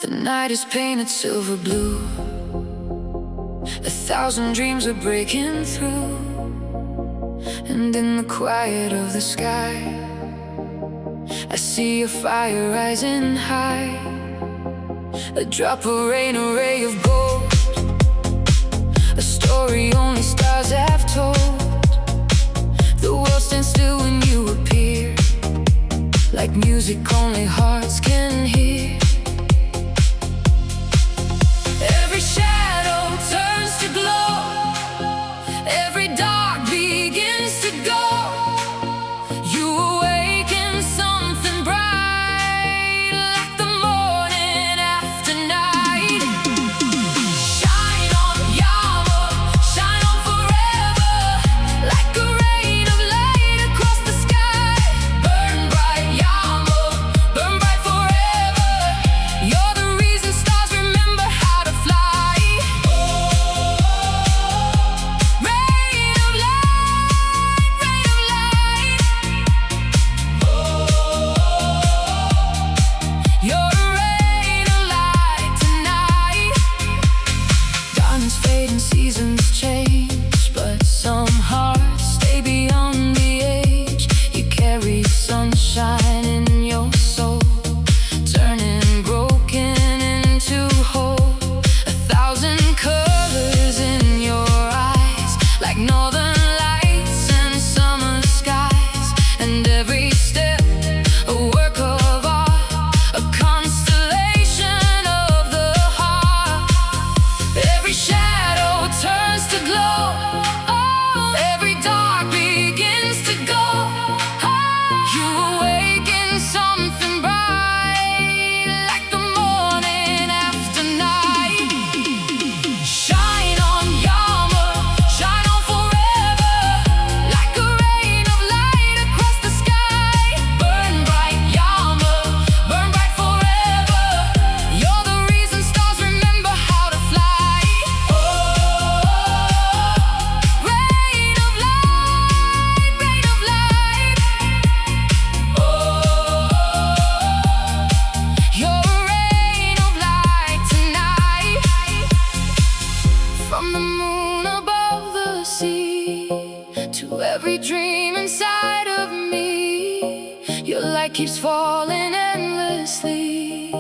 The night is painted silver blue. 1,000 dreams are breaking through. And in the quiet of the sky, I see a fire rising high. A drop of rain, a ray of gold, a story only stars have told. The world stands still when you appear, like music only hearts can hear. Every shadow turns to glow, every dark begins to go. You awaken something bright, like the morning after night. Shine on, Yama, shine on forever, like a rain of light across the sky. Burn bright, Yama, burn bright forever. You're the reason stars remember how to fly. Rain of light, rain of light. You're a rain of light tonight. Darkness fades and seasons change, but some hearts stay beyond the age. You carry sunshine in your soul, turning broken into whole. 1,000 colors in your eyes, like northern lights and summer skies. And every step a work of art, a constellation of the heart. Every shadow turns to glow, every dark begins to go. You awaken something bright, like the morning after night. Shine on, Yama, shine on forever, like a rain of light across the sky. Burn bright, Yama, burn bright forever. You're the reason stars remember how to fly. Rain of light, rain of light. You're a rain of light tonight. From the moon above the sea to every dream inside of me, your light keeps falling endlessly,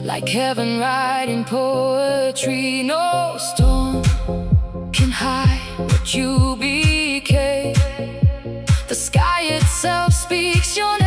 like heaven writing poetry. No storm can hide what you became. The sky itself speaks your